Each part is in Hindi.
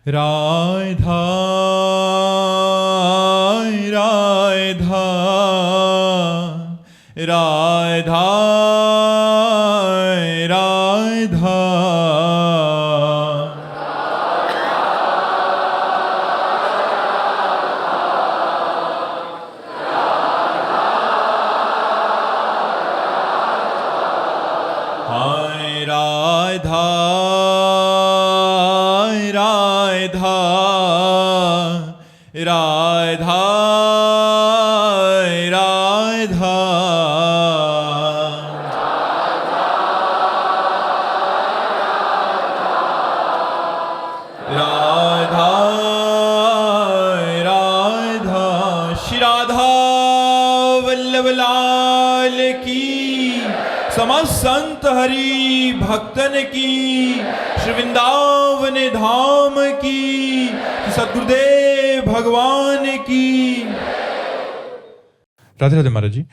राधा राधा राधा राधा हाय राधा राधा राधा राधा राधा राधा श्री राधा वल्लभ लाल की समस्त संत हरि भक्तन की श्री वृंदावन धाम की सद्गुरुदेव भगवान की। राधे राधे महाराज जी।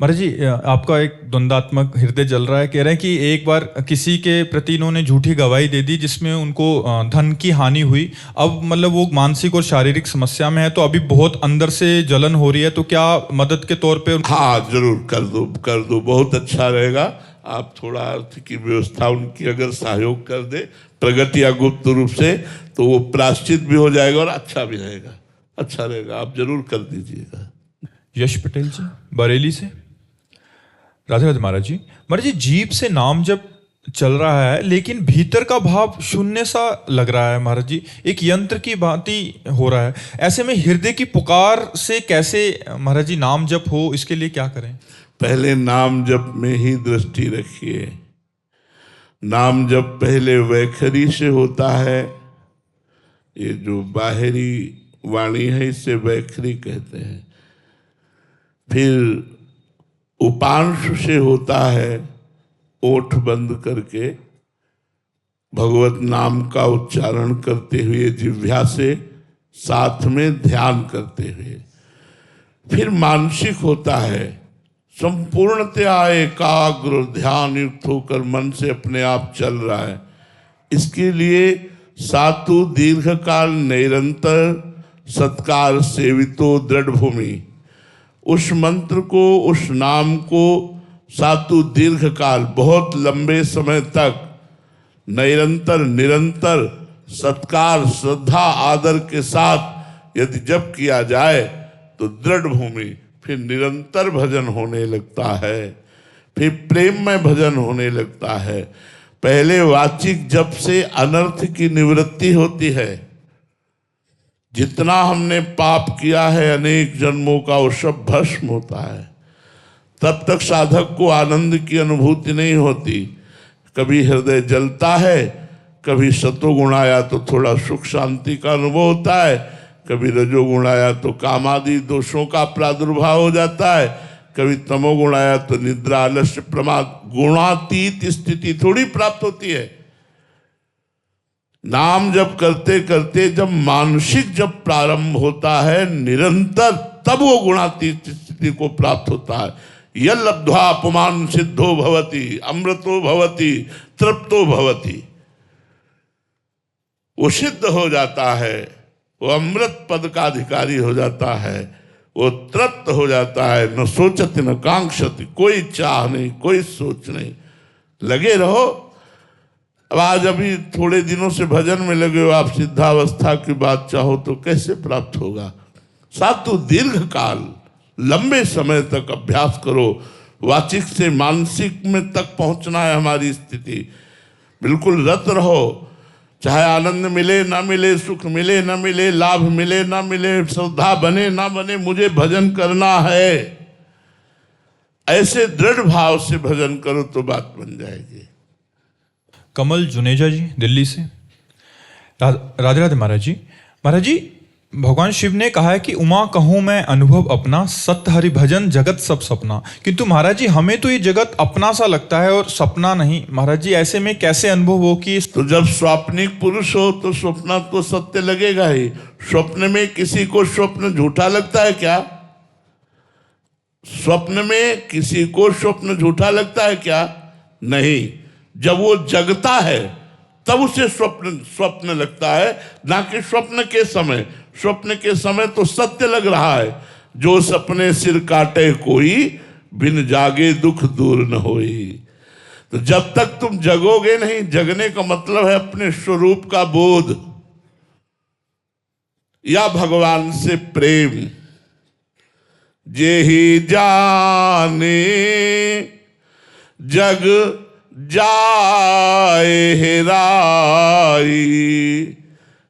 महाराज जी, आपका एक द्वंद्वात्मक हृदय जल रहा है। कह रहे हैं कि एक बार किसी के प्रति इन्होंने झूठी गवाही दे दी जिसमें उनको धन की हानि हुई। अब मतलब वो मानसिक और शारीरिक समस्या में है, तो अभी बहुत अंदर से जलन हो रही है, तो क्या मदद के तौर पे? हाँ जरूर कर दो बहुत अच्छा रहेगा। आप थोड़ा अर्थ की व्यवस्था उनकी अगर सहयोग कर दे प्रगति या गुप्त रूप से, तो वो प्रायश्चित भी हो जाएगा और अच्छा भी रहेगा, अच्छा रहेगा। आप जरूर कर दीजिएगा। यश पटेल जी, बरेली से। राधे राधे महाराज जी। महाराज जी, जीभ से नाम जब चल रहा है लेकिन भीतर का भाव शून्य सा लग रहा है महाराज जी, एक यंत्र की भांति हो रहा है। ऐसे में हृदय की पुकार से कैसे महाराज जी नाम जप हो, इसके लिए क्या करें? पहले नाम जप में ही दृष्टि रखिए। नाम जप पहले वैखरी से होता है, ये जो बाहरी वाणी है इसे वैखरी कहते हैं। फिर उपांश से होता है, ओठ बंद करके भगवत नाम का उच्चारण करते हुए जिह्वा से, साथ में ध्यान करते हुए। फिर मानसिक होता है, संपूर्णतया एकाग्र ध्यान युक्त होकर मन से अपने आप चल रहा है। इसके लिए सातु दीर्घ काल निरंतर सत्कार सेवितो दृढ़ भूमि, उस मंत्र को, उस नाम को सातु दीर्घ काल बहुत लंबे समय तक निरंतर सत्कार श्रद्धा आदर के साथ यदि जप किया जाए तो दृढ़ भूमि, फिर निरंतर भजन होने लगता है, फिर प्रेम में भजन होने लगता है। पहले वाचिक जप से अनर्थ की निवृत्ति होती है। जितना हमने पाप किया है अनेक जन्मों का, वो सब भस्म होता है। तब तक साधक को आनंद की अनुभूति नहीं होती। कभी हृदय जलता है, कभी सतोगुण आया तो थोड़ा सुख शांति का अनुभव होता है, कभी रजोगुण आया तो कामादि दोषों का प्रादुर्भाव हो जाता है, कभी तमोगुण आया तो निद्रा आलस्य प्रमाद गुणातीत स्थिति थोड़ी प्राप्त होती है। नाम जप करते करते जब मानसिक जब प्रारंभ होता है निरंतर, तब वो गुणातीत स्थिति को प्राप्त होता है। यह लब्ध्वा अपमान सिद्धो भवति अमृतो भवति तृप्तो भवति, वो सिद्ध हो जाता है, वो अमृत पद का अधिकारी हो जाता है, वो तृप्त हो जाता है। न सोचति न कांक्षति, कोई चाह नहीं, कोई सोच नहीं। लगे रहो। अब आज अभी थोड़े दिनों से भजन में लगे हो, आप सिद्धावस्था की बात चाहो तो कैसे प्राप्त होगा? सातु दीर्घ काल लंबे समय तक अभ्यास करो। वाचिक से मानसिक में तक पहुंचना है हमारी स्थिति। बिल्कुल रत रहो, चाहे आनंद मिले ना मिले, सुख मिले ना मिले, लाभ मिले ना मिले, श्रद्धा बने ना बने, मुझे भजन करना है। ऐसे दृढ़ भाव से भजन करो तो बात बन जाएगी। कमल जुनेजा जी, दिल्ली से। राधे राधे महाराज जी। महाराज जी, भगवान शिव ने कहा है कि उमा कहूँ मैं अनुभव अपना, सत्य हरि भजन जगत सब सपना। किंतु महाराज जी, हमें तो ये जगत अपना सा लगता है और सपना नहीं। महाराज जी, ऐसे में कैसे अनुभव हो कि तो जब स्वाप्निक पुरुष हो तो स्वप्न तो सत्य लगेगा ही। स्वप्न में किसी को स्वप्न झूठा लगता है क्या? स्वप्न में किसी को स्वप्न झूठा लगता है क्या? नहीं। जब वो जगता है तब उसे स्वप्न स्वप्न लगता है, ना कि स्वप्न के समय। स्वप्न के समय तो सत्य लग रहा है, जो सपने सिर काटे कोई, बिन जागे दुख दूर न होई। तो जब तक तुम जगोगे नहीं, जगने का मतलब है अपने स्वरूप का बोध या भगवान से प्रेम। जे ही जाने जग जाए हेराई,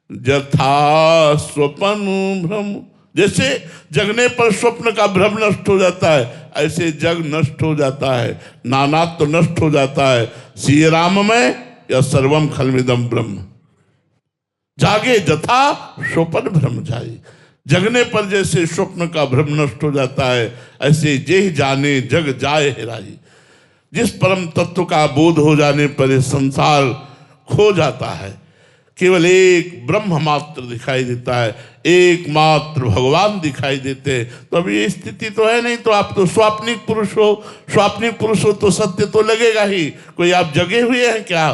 जथा स्वप्न भ्रम। जैसे जगने पर स्वप्न का भ्रम नष्ट हो जाता है, ऐसे जग नष्ट हो जाता है, नानात्व तो नष्ट हो जाता है। श्री राम में या सर्वम खलमिदम ब्रह्म। जागे जथा स्वप्न भ्रम जाई। जगने पर जैसे स्वप्न का भ्रम नष्ट हो जाता है, ऐसे जे जाने जग जाए हेराई। जिस परम तत्व का बोध हो जाने पर यह संसार खो जाता है, केवल एक ब्रह्म मात्र दिखाई देता है, एकमात्र भगवान दिखाई देते हैं। तो अभी ये स्थिति तो है नहीं, तो आप तो स्वाप्निक पुरुष हो। स्वाप्निक पुरुष हो तो सत्य तो लगेगा ही। कोई आप जगे हुए हैं क्या?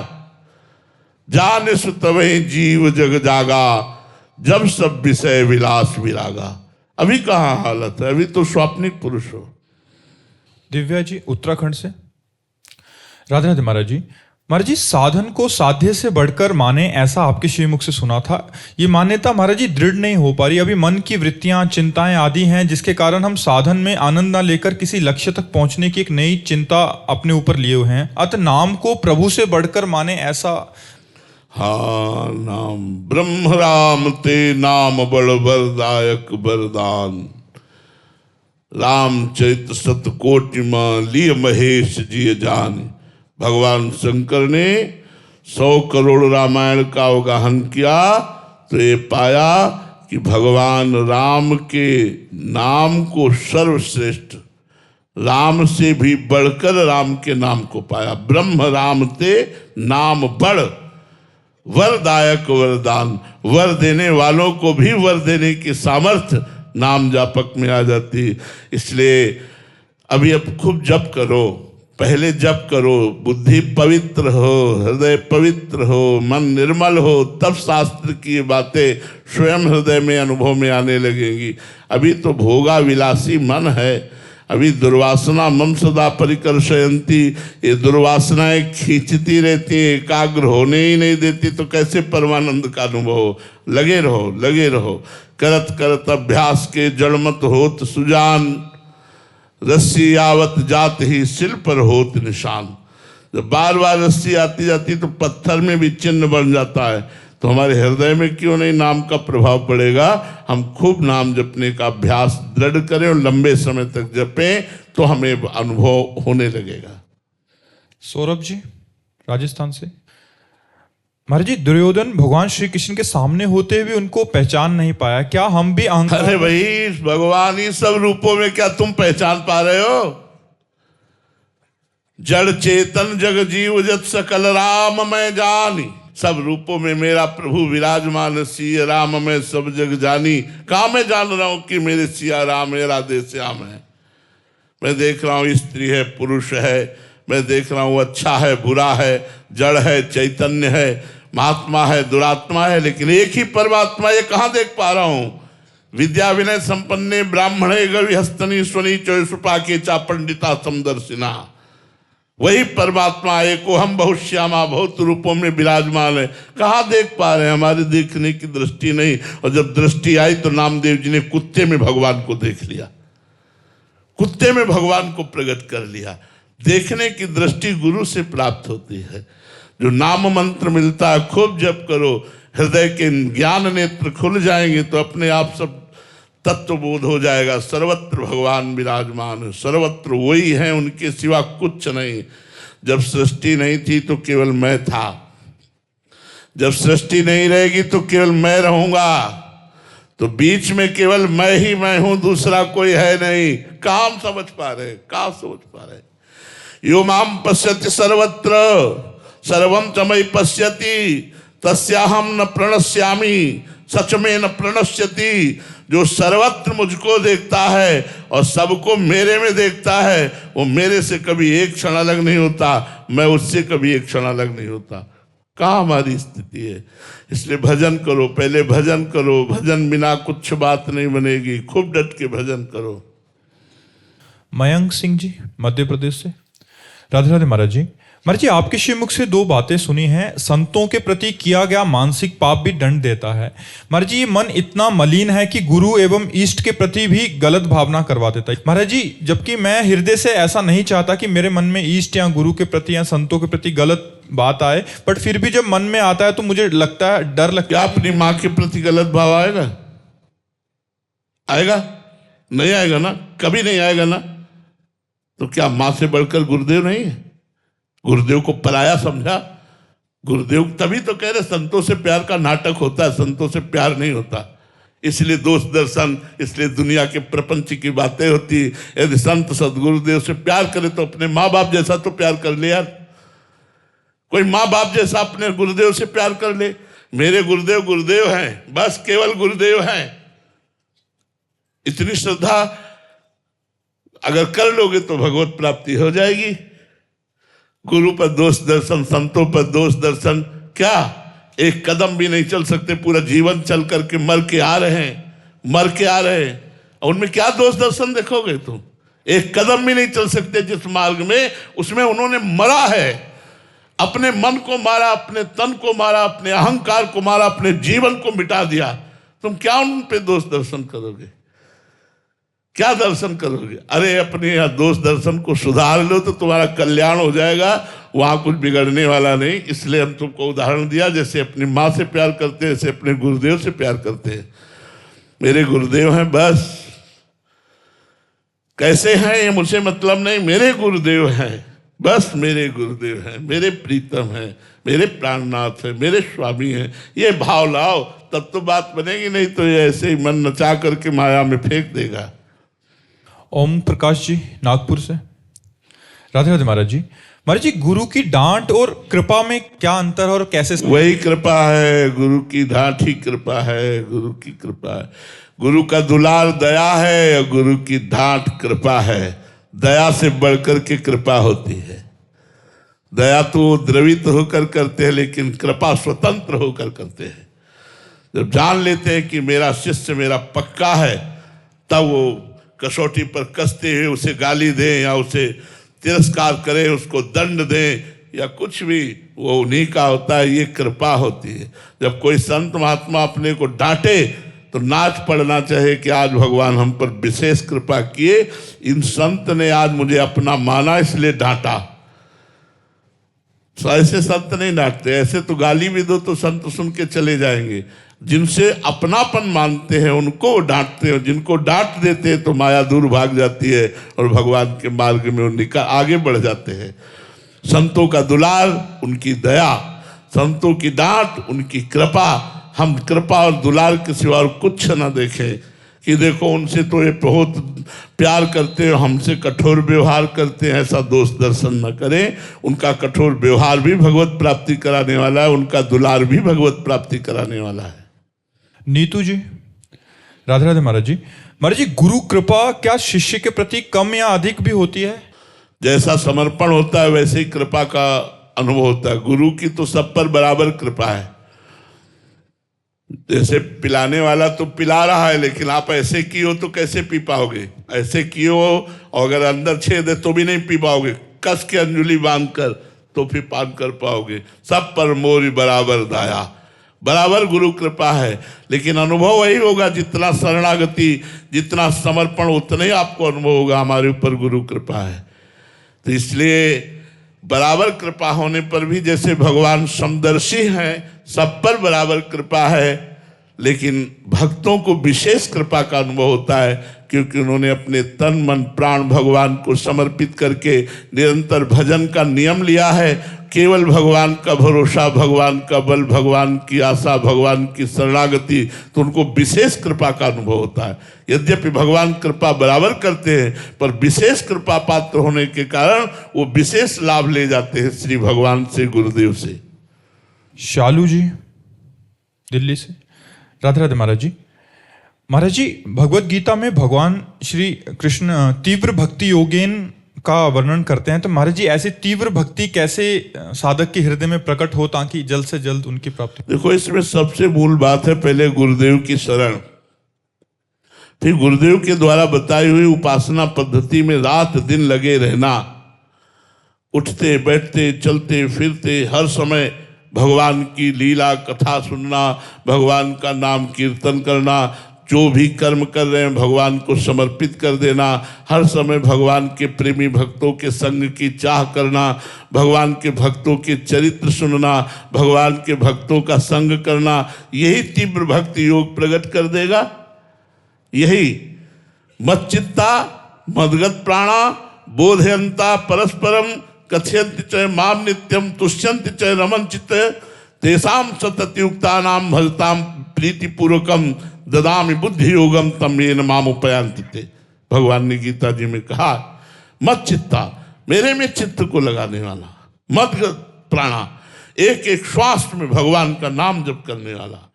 जान सुतवे जीव जग जागा, जब सब विषय विलास विरागा। अभी कहाँ हालत है? अभी तो स्वाप्निक पुरुष हो। दिव्या जी उत्तराखंड से। राधे राधे महाराज जी। महाराज जी, साधन को साध्य से बढ़कर माने, ऐसा आपके श्रीमुख से सुना था। ये मान्यता महाराज जी दृढ़ नहीं हो पा रही। अभी मन की वृत्तियां, चिंताएं आदि हैं, जिसके कारण हम साधन में आनंद ना लेकर किसी लक्ष्य तक पहुंचने की एक नई चिंता अपने ऊपर लिए हुए हैं। अतः नाम को प्रभु से बढ़कर माने, ऐसा। हाँ, नाम ब्रह्म राम ते नाम बड़ वरदायक वरदान। रामचरित सतकोटि में लिय महेश जी जान। भगवान शंकर ने 100 करोड़ रामायण का अवगाहन किया तो ये पाया कि भगवान राम के नाम को सर्वश्रेष्ठ, राम से भी बढ़कर राम के नाम को पाया। ब्रह्म राम ते नाम बड़ वरदायक वरदान। वर देने वालों को भी वर देने की सामर्थ्य नाम जापक में आ जाती। इसलिए अभी अब खूब जप करो, पहले जप करो, बुद्धि पवित्र हो, हृदय पवित्र हो, मन निर्मल हो, तब शास्त्र की बातें स्वयं हृदय में अनुभव में आने लगेंगी। अभी तो भोगा विलासी मन है। अभी दुर्वासना मम सदा परिकर्षयन्ति। ये दुर्वासनाएं खींचती रहती है, एकाग्र होने ही नहीं देती, तो कैसे परमानंद का अनुभव हो? लगे रहो, लगे रहो। करत करत अभ्यास के जड़मत होत सुजान, रस्सी आवत जात ही सिल पर होत निशान। जब बार बार रस्सी आती जाती तो पत्थर में भी चिन्ह बन जाता है। तो हमारे हृदय में क्यों नहीं नाम का प्रभाव पड़ेगा? हम खूब नाम जपने का अभ्यास दृढ़ करें और लंबे समय तक जपें, तो हमें अनुभव होने लगेगा। सौरभ जी राजस्थान से। महाराज जी, दुर्योधन भगवान श्री कृष्ण के सामने होते हुए उनको पहचान नहीं पाया, क्या हम भी अहंकार? अरे भाई, भगवान ही सब रूपों में क्या तुम पहचान पा रहे हो? जड़ चेतन जग जीव जत सकल राम मैं जानी। सब रूपों में मेरा प्रभु विराजमान, सिया राम मैं सब जग जानी। कहाँ मैं जान रहा हूं कि मेरे सिया राम मेरा देश श्याम है? मैं देख रहा हूं स्त्री है, पुरुष है, मैं देख रहा हूं अच्छा है, बुरा है, जड़ है, चैतन्य है, महात्मा है, दुरात्मा है, लेकिन एक ही परमात्मा। ये कहाँ देख पा रहा हूं? विद्या विनय संपन्ने ब्राह्मणे गवि हस्तनी स्वनी चौसुपा के चा पंडिता समदर्शिना। वही परमात्मा एको हम बहुत श्यामा बहुत रूपों में विराजमान है। कहाँ देख पा रहे हैं? हमारे देखने की दृष्टि नहीं। और जब दृष्टि आई तो नामदेव जी ने कुत्ते में भगवान को देख लिया, कुत्ते में भगवान को प्रकट कर लिया। देखने की दृष्टि गुरु से प्राप्त होती है। जो नाम मंत्र मिलता है, खूब जप करो, हृदय के ज्ञान नेत्र खुल जाएंगे तो अपने आप सब तत्वबोध हो जाएगा। सर्वत्र भगवान विराजमान, सर्वत्र वही है, उनके सिवा कुछ नहीं। जब सृष्टि नहीं थी तो केवल मैं था, जब सृष्टि नहीं रहेगी तो केवल मैं रहूंगा। तो बीच में केवल मैं ही मैं हूं, दूसरा कोई है नहीं। कहाँ हम समझ पा रहे? कहाँ समझ पा रहे? यो माम पश्यति सर्वत्र सर्वम तमय पश्यति तस्याहम न प्रणश्यामि सच में न प्रणश्यति। जो सर्वत्र मुझको देखता है और सबको मेरे में देखता है, वो मेरे से कभी एक क्षण अलग नहीं होता, मैं उससे कभी एक क्षण अलग नहीं होता। कहाँ हमारी स्थिति है। इसलिए भजन करो, पहले भजन करो, भजन बिना कुछ बात नहीं बनेगी, खूब डट के भजन करो। मयंक सिंह जी मध्य प्रदेश से। राधे राधे महाराज जी। महाराज जी, आपके श्रीमुख से दो बातें सुनी हैं। संतों के प्रति किया गया मानसिक पाप भी दंड देता है। महाराज जी, ये मन इतना मलिन है कि गुरु एवं इष्ट के प्रति भी गलत भावना करवा देता है। महाराज जी, जबकि मैं हृदय से ऐसा नहीं चाहता कि मेरे मन में इष्ट या गुरु के प्रति या संतों के प्रति गलत बात आए, बट फिर भी जब मन में आता है तो मुझे लगता है, डर लगता क्या अपनी माँ के प्रति गलत भाव आएगा? आएगा? नहीं आएगा ना, कभी नहीं आएगा ना। तो क्या माँ से बढ़कर गुरुदेव नहीं है? गुरुदेव को पराया समझा? गुरुदेव तभी तो कह रहे संतों से प्यार का नाटक होता है, संतों से प्यार नहीं होता। इसलिए दोष दर्शन, इसलिए दुनिया के प्रपंच की बातें होती। यदि संत सदगुरुदेव से प्यार करे तो अपने माँ बाप जैसा तो प्यार कर ले यार। कोई माँ बाप जैसा अपने गुरुदेव से प्यार कर ले। मेरे गुरुदेव गुरुदेव हैं, बस केवल गुरुदेव हैं। इतनी श्रद्धा अगर कर लोगे तो भगवत प्राप्ति हो जाएगी। गुरु पर दोष दर्शन, संतों पर दोष दर्शन, क्या एक कदम भी नहीं चल सकते। पूरा जीवन चल करके मर के आ रहे हैं, और उनमें क्या दोष दर्शन देखोगे तुम? एक कदम भी नहीं चल सकते जिस मार्ग में, उसमें उन्होंने मरा है। अपने मन को मारा, अपने तन को मारा, अपने अहंकार को मारा, अपने जीवन को मिटा दिया। तुम क्या उन पे दोष दर्शन करोगे? क्या दर्शन करोगे? अरे अपने यहाँ दोष दर्शन को सुधार लो तो तुम्हारा कल्याण हो जाएगा, वहां कुछ बिगड़ने वाला नहीं। इसलिए हम तुमको उदाहरण दिया, जैसे अपनी माँ से प्यार करते हैं, जैसे अपने गुरुदेव से प्यार करते हैं। मेरे गुरुदेव हैं, बस कैसे हैं ये मुझे मतलब नहीं, मेरे गुरुदेव हैं, बस मेरे गुरुदेव हैं, मेरे प्रीतम हैं, मेरे प्राणनाथ हैं, मेरे स्वामी हैं। ये भाव लाओ तब तो बात बनेगी, नहीं तो ये ऐसे ही मन नचा करके माया में फेंक देगा। ओम प्रकाश जी नागपुर से। राधे राधे महाराज जी। महाराज जी, गुरु की डांट और कृपा में क्या अंतर है और कैसे? वही कृपा है, गुरु की डांट ही कृपा है, गुरु की कृपा है। गुरु का दुलार दया है और गुरु की डांट कृपा है। दया से बढ़कर के कृपा होती है। दया तो द्रवित होकर करते हैं, लेकिन कृपा स्वतंत्र होकर करते हैं। जब जान लेते हैं कि मेरा शिष्य मेरा पक्का है, तब वो कसौटी पर कसते हुए उसे गाली दें या उसे तिरस्कार करें, उसको दंड दें या कुछ भी, वो उन्हीं का होता है। ये कृपा होती है। जब कोई संत महात्मा अपने को डांटे तो नाच पड़ना चाहिए कि आज भगवान हम पर विशेष कृपा किए, इन संत ने आज मुझे अपना माना इसलिए डांटा। तो ऐसे संत नहीं डांटते, ऐसे तो गाली भी दो तो संत सुन के चले जाएंगे। जिनसे अपनापन मानते हैं उनको डांटते हैं, जिनको डांट देते हैं तो माया दूर भाग जाती है और भगवान के मार्ग में उनका आगे बढ़ जाते हैं। संतों का दुलार, उनकी दया, संतों की डांट, उनकी कृपा। हम कृपा और दुलार के सिवा और कुछ न देखें कि देखो उनसे तो ये बहुत प्यार करते हैं, हमसे कठोर व्यवहार करते हैं, ऐसा दोष दर्शन न करें। उनका कठोर व्यवहार भी भगवत प्राप्ति कराने वाला है, उनका दुलार भी भगवत प्राप्ति कराने वाला है। नीतू जी राधे राधे महाराज जी। महाराज जी, गुरु कृपा क्या शिष्य के प्रति कम या अधिक भी होती है? जैसा समर्पण होता है वैसे ही कृपा का अनुभव होता है। गुरु की तो सब पर बराबर कृपा है। जैसे पिलाने वाला तो पिला रहा है, लेकिन आप ऐसे किए तो कैसे पी पाओगे? ऐसे किए हो और अगर अंदर छेद है तो भी नहीं पी पाओगे। कस के अंजुली बांध कर तो फिर पान कर पाओगे। सब पर मोरी बराबर दाया, बराबर गुरु कृपा है। लेकिन अनुभव वही होगा, जितना शरणागति, जितना समर्पण, उतना ही आपको अनुभव होगा हमारे ऊपर गुरु कृपा है। तो इसलिए बराबर कृपा होने पर भी जैसे भगवान समदर्शी हैं, सब पर बराबर कृपा है, लेकिन भक्तों को विशेष कृपा का अनुभव होता है, क्योंकि उन्होंने अपने तन मन प्राण भगवान को समर्पित करके निरंतर भजन का नियम लिया है। केवल भगवान का भरोसा, भगवान का बल, भगवान की आशा, भगवान की शरणागति, तो उनको विशेष कृपा का अनुभव होता है। यद्यपि भगवान कृपा बराबर करते हैं, पर विशेष कृपा पात्र होने के कारण वो विशेष लाभ ले जाते हैं श्री भगवान से, गुरुदेव से। शालू जी दिल्ली से। राधे राधे महाराज जी। महाराज जी, भगवत गीता में भगवान श्री कृष्ण तीव्र भक्ति योगेन का वर्णन करते हैं, तो महाराज जी ऐसी तीव्र भक्ति कैसे साधक के हृदय में प्रकट हो ताकि जल्द से जल्द उनकी प्राप्ति। देखो, इसमें सबसे मूल बात है पहले गुरुदेव की शरण, फिर गुरुदेव के द्वारा बताई हुई उपासना पद्धति में रात दिन लगे रहना, उठते बैठते चलते फिरते हर समय भगवान की लीला कथा सुनना, भगवान का नाम कीर्तन करना, जो भी कर्म कर रहे हैं भगवान को समर्पित कर देना, हर समय भगवान के प्रेमी भक्तों के संग की चाह करना, भगवान के भक्तों के चरित्र सुनना, भगवान के भक्तों का संग करना, यही तीव्र भक्ति योग प्रकट कर देगा। यही मच्चित्ता मदगत प्राणा बोधयंता परस्परम कथयन्ति च माम नित्यम तुष्यन्ति च रमन चित्त तेषां सततयुक्ता नाम भजताम प्रीतिपूर्वकम ददामि बुद्धि योगम तम येन माम उपयांति ते। भगवान ने गीता जी में कहा, मत चित्ता, मेरे में चित्त को लगाने वाला, मत प्राणा, एक एक श्वास में भगवान का नाम जप करने वाला,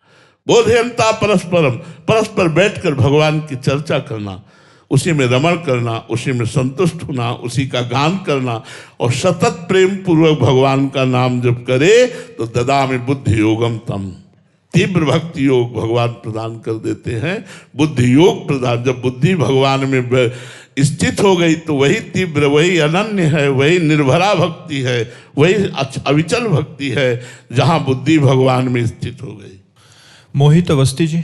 बोधयंता परस्परम, परस्पर बैठकर भगवान की चर्चा करना, उसी में रमण करना, उसी में संतुष्ट होना, उसी का गान करना और सतत प्रेम पूर्वक भगवान का नाम जप करे तो ददामि बुद्धि योगम तम, तीव्र भक्ति योग भगवान प्रदान कर देते हैं। बुद्धि योग प्रदान, जब बुद्धि भगवान में स्थित हो गई तो वही तीव्र, वही अनन्य है, वही निर्भरा भक्ति है, वही अविचल भक्ति है, जहाँ बुद्धि भगवान में स्थित हो गई। मोहित अवस्थी जी,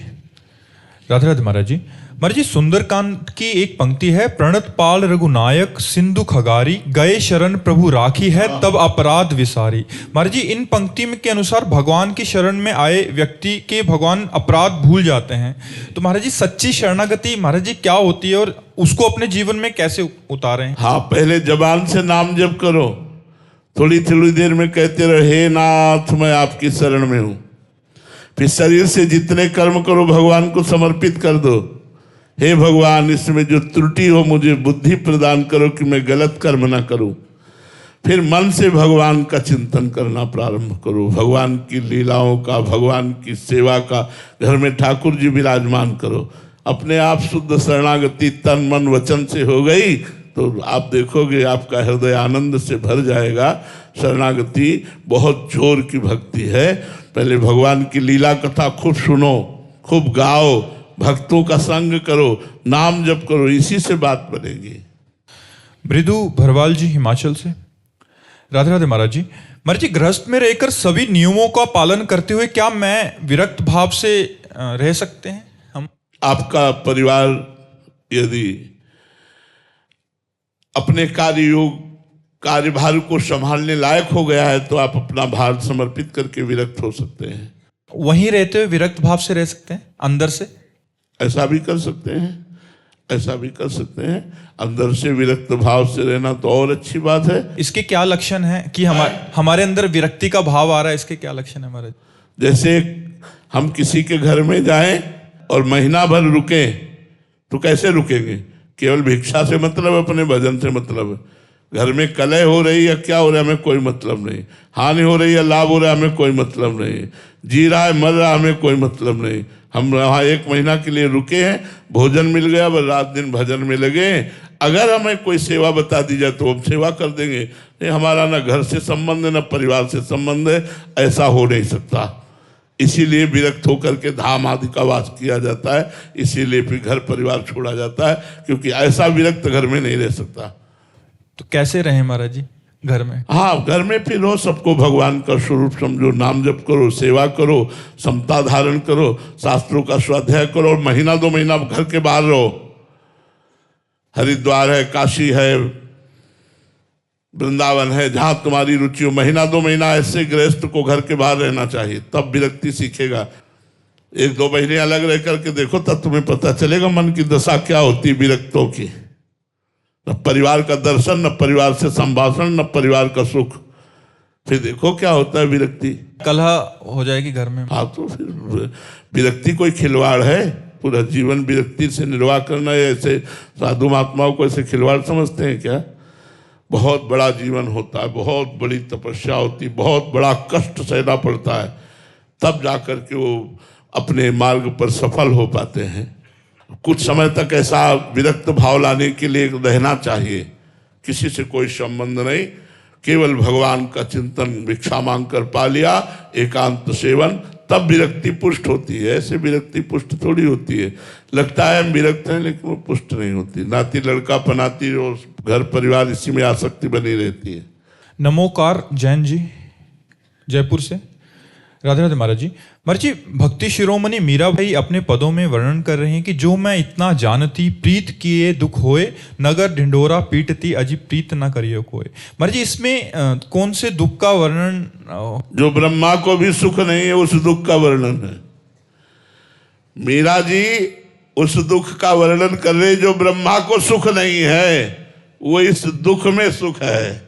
राधे राधे महाराज जी। महाराज जी, सुंदरकांड की एक पंक्ति है, प्रणत पाल रघुनायक सिंधु खगारी, गए शरण प्रभु राखी है तब अपराध विसारी। महाराज जी, इन पंक्ति में के अनुसार भगवान की शरण में आए व्यक्ति के भगवान अपराध भूल जाते हैं। तो महाराज जी, सच्ची शरणागति महाराज जी क्या होती है और उसको अपने जीवन में कैसे उतारें? हाँ, पहले जबान से नाम जप करो, थोड़ी थोड़ी देर में कहते रहो, हे नाथ मैं आपकी शरण में हूँ। फिर शरीर से जितने कर्म करो भगवान को समर्पित कर दो, हे भगवान इसमें जो त्रुटि हो मुझे बुद्धि प्रदान करो कि मैं गलत कर्म ना करूं। फिर मन से भगवान का चिंतन करना प्रारंभ करो, भगवान की लीलाओं का, भगवान की सेवा का। घर में ठाकुर जी विराजमान करो, अपने आप शुद्ध शरणागति तन मन वचन से हो गई तो आप देखोगे आपका हृदय आनंद से भर जाएगा। शरणागति बहुत जोर की भक्ति है। पहले भगवान की लीला कथा खूब सुनो, खूब गाओ, भक्तों का संग करो, नाम जप करो, इसी से बात बनेगी। मृदु भरवाल जी हिमाचल से, राधे राधे महाराज जी। महाराज जी, गृहस्थ में रहकर सभी नियमों का पालन करते हुए क्या मैं विरक्त भाव से रह सकते हैं हम? आपका परिवार यदि अपने कार्यभार को संभालने लायक हो गया है तो आप अपना भार समर्पित करके विरक्त हो सकते हैं। वहीं रहते हुए विरक्त भाव से रह सकते हैं अंदर से? ऐसा भी कर सकते हैं, ऐसा भी कर सकते हैं। अंदर से विरक्त भाव से रहना तो और अच्छी बात है। इसके क्या लक्षण है कि हमारे अंदर विरक्ति का भाव आ रहा है, इसके क्या लक्षण है महाराज? जैसे हम किसी के घर में जाएं और महीना भर रुकें तो कैसे रुकेंगे? केवल भिक्षा से मतलब, अपने भजन से मतलब। घर में कलह हो रही है, क्या हो रहा है हमें कोई मतलब नहीं, हानि हो रही है, लाभ हो रहा है हमें कोई मतलब नहीं, जी रहा है मर रहा है हमें कोई मतलब नहीं। हम वहाँ 1 महीना के लिए रुके हैं, भोजन मिल गया, बस रात दिन भजन में लगे। अगर हमें कोई सेवा बता दी जाए तो हम सेवा कर देंगे। नहीं, हमारा ना घर से संबंध है ना परिवार से संबंध है, ऐसा हो नहीं सकता। इसीलिए विरक्त होकर के धाम आदि का वास किया जाता है, इसीलिए फिर घर परिवार छोड़ा जाता है, क्योंकि ऐसा विरक्त घर में नहीं रह सकता। तो कैसे रहे महाराज जी घर में? हाँ, घर में फिर रहो, सबको भगवान का स्वरूप समझो, नाम जप करो, सेवा करो, समता धारण करो, शास्त्रों का स्वाध्याय करो और महीना 2 महीना घर के बाहर रहो। हरिद्वार है, काशी है, वृंदावन है, जहां तुम्हारी रुचि हो, महीना 2 महीना ऐसे गृहस्थ को घर के बाहर रहना चाहिए, तब विरक्ति सीखेगा। 1-2 महीने अलग रह करके देखो, तब तुम्हें पता चलेगा मन की दशा क्या होती है विरक्तों की। न परिवार का दर्शन, न परिवार से संभाषण, न परिवार का सुख। फिर देखो क्या होता है विरक्ति, कलह हो जाएगी घर में। हाँ, तो फिर विरक्ति कोई खिलवाड़ है? पूरा जीवन विरक्ति से निर्वाह करना है? ऐसे साधु महात्माओं को ऐसे खिलवाड़ समझते हैं क्या? बहुत बड़ा जीवन होता है, बहुत बड़ी तपस्या होती, बहुत बड़ा कष्ट सहना पड़ता है, तब जाकर के वो अपने मार्ग पर सफल हो पाते हैं। कुछ समय तक ऐसा विरक्त भाव लाने के लिए रहना चाहिए किसी से कोई संबंध नहीं, केवल भगवान का चिंतन भिक्षा मांग कर पा लिया, एकांत सेवन, तब विरक्ति पुष्ट होती है। ऐसे विरक्ति पुष्ट थोड़ी होती है, लगता है हम विरक्त हैं लेकिन वो पुष्ट नहीं होती। नाती लड़का पनाती और घर परिवार इसी में आसक्ति बनी रहती है। नमोकार जैन जी जयपुर से, राधे राधे महाराज जी। महाराज जी, भक्ति शिरोमणि मीरा भाई अपने पदों में वर्णन कर रहे हैं कि जो मैं इतना जानती प्रीत किए दुख होए, नगर ढिंढोरा पीटती अजी प्रीत न करियो कोई। महाराज जी, इसमें कौन से दुख का वर्णन? जो ब्रह्मा को भी सुख नहीं है उस दुख का वर्णन है। मीरा जी उस दुख का वर्णन कर रहे जो ब्रह्मा को सुख नहीं है, वो इस दुख में सुख है।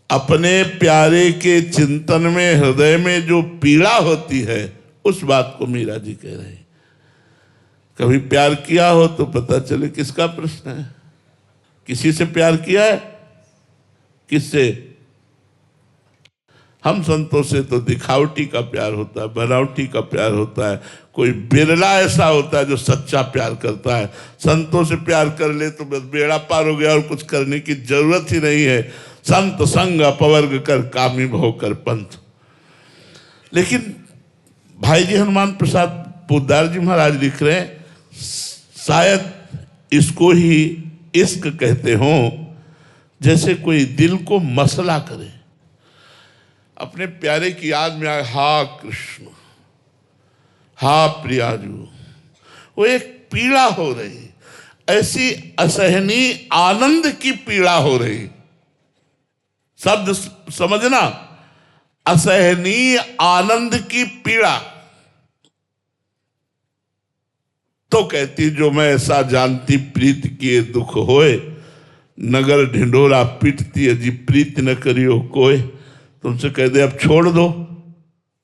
अपने प्यारे के चिंतन में हृदय में जो पीड़ा होती है उस बात को मीरा जी कह रहे हैं। कभी प्यार किया हो तो पता चले किसका प्रश्न है। किसी से प्यार किया है? किससे? हम संतों से तो दिखावटी का प्यार होता है, बनावटी का प्यार होता है। कोई बिरला ऐसा होता है जो सच्चा प्यार करता है। संतों से प्यार कर ले तो बस बेड़ा पार हो गया और कुछ करने की जरूरत ही नहीं है। संत संग अपवर्ग कर कामी भव कर पंथ। लेकिन भाई जी हनुमान प्रसाद पोद्दार जी महाराज लिख रहे हैं, शायद इसको ही इश्क कहते हों। जैसे कोई दिल को मसला करे, अपने प्यारे की याद में आए, हा कृष्ण, हा प्रियाजू, वो एक पीड़ा हो रही, ऐसी असहनीय आनंद की पीड़ा हो रही। शब्द समझना, असहनीय आनंद की पीड़ा। तो कहती जो मैं ऐसा जानती प्रीत किए दुख होए, नगर ढिंढोरा पीटती अजी प्रीत न करियो कोई। तुमसे कह दे अब छोड़ दो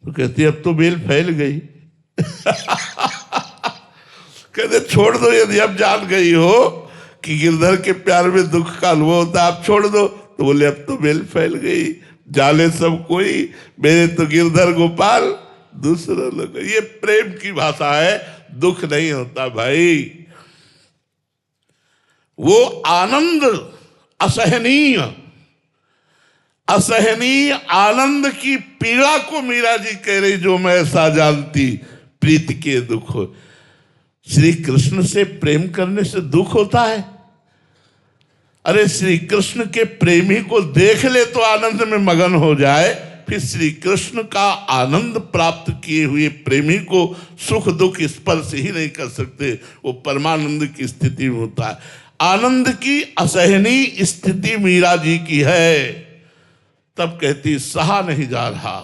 तो कहती अब तो बेल फैल गई। कहते छोड़ दो, यदि अब जान गई हो कि गिरधर के प्यार में दुख का अनुभव होता है, आप छोड़ दो। तो बोले अब तो बेल फैल गई, जाले सब कोई, मेरे तो गिरधर गोपाल दूसरा लोग। ये प्रेम की भाषा है, दुख नहीं होता भाई। वो आनंद असहनीय, असहनीय आनंद की पीड़ा को मीरा जी कह रही जो मैं ऐसा जानती प्रीत के दुख हो। श्री कृष्ण से प्रेम करने से दुख होता है? अरे श्री कृष्ण के प्रेमी को देख ले तो आनंद में मगन हो जाए, फिर श्री कृष्ण का आनंद प्राप्त किए हुए प्रेमी को सुख दुख स्पर्श ही नहीं कर सकते। वो परमानंद की स्थिति में होता है। आनंद की असहनीय स्थिति मीरा जी की है। तब कहती सहा नहीं जा रहा,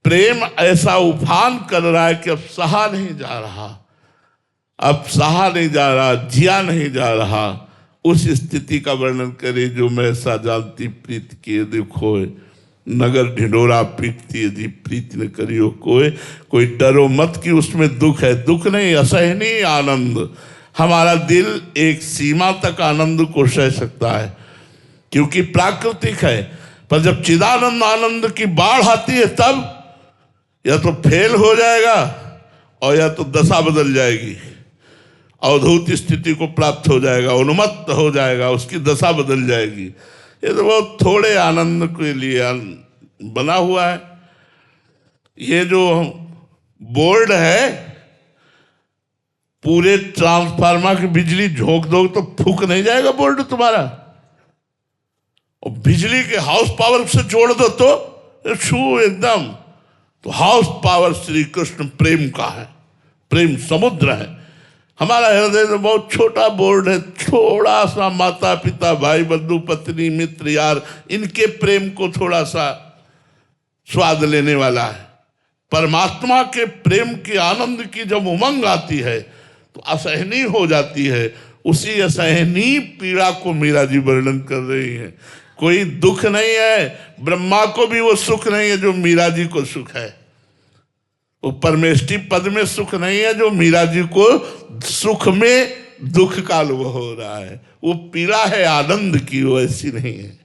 प्रेम ऐसा उफान कर रहा है कि अब सहा नहीं जा रहा, अब सहा नहीं जा रहा, जिया नहीं जा रहा। उस स्थिति का वर्णन करे जो मैं ऐसा जानती प्रीत किए दुख होए, नगर ढिंढोरा पीटती यदि प्रीत न करियो कोई। कोई डरो मत कि उसमें दुख है, दुख नहीं, असहनीय आनंद। हमारा दिल एक सीमा तक आनंद को सह सकता है क्योंकि प्राकृतिक है, पर जब चिदानंद आनंद की बाढ़ आती है तब या तो फेल हो जाएगा और या तो दशा बदल जाएगी, अवधूत स्थिति को प्राप्त हो जाएगा, उन्मत्त हो जाएगा, उसकी दशा बदल जाएगी। ये तो बहुत थोड़े आनंद के लिए बना हुआ है। ये जो बोर्ड है, पूरे ट्रांसफार्मर की बिजली झोंक दो तो फूक नहीं जाएगा बोर्ड तुम्हारा, और बिजली के हाउस पावर से जोड़ दो तो छू एकदम। तो हाउस पावर श्री कृष्ण प्रेम का है, प्रेम समुद्र है। हमारा हृदय तो बहुत छोटा बोर्ड है, थोड़ा सा माता पिता भाई बंधु पत्नी मित्र यार, इनके प्रेम को थोड़ा सा स्वाद लेने वाला है। परमात्मा के प्रेम के आनंद की जब उमंग आती है तो असहनीय हो जाती है। उसी असहनीय पीड़ा को मीरा जी वर्णन कर रही है। कोई दुख नहीं है, ब्रह्मा को भी वो सुख नहीं है जो मीरा जी को सुख है। वो परमेष्टि पद में सुख नहीं है जो मीरा जी को सुख में दुख का अनुभव हो रहा है। वो पीड़ा है आनंद की, वो ऐसी नहीं है।